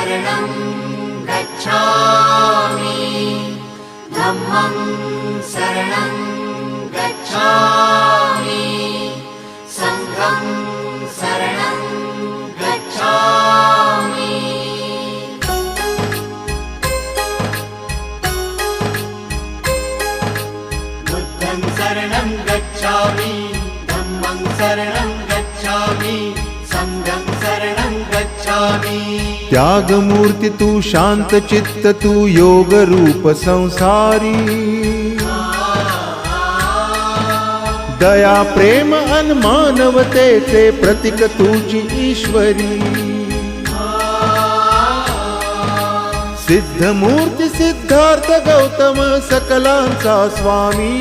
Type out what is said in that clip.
शरणं गच्छामि धम्मं शरणं गच्छामि संघं शरणं गच्छामि बुद्धं शरणं गच्छामि धम्मं शरणं गच्छामि संघं शरणं गच्छामि। त्यागमूर्ती तू शांत चित्त तू योग रूप संसारी दया प्रेम अन मानवतेचे प्रतीक तुझी ईश्वरी सिद्धमूर्ती सिद्धार्थ गौतम सकलांचा स्वामी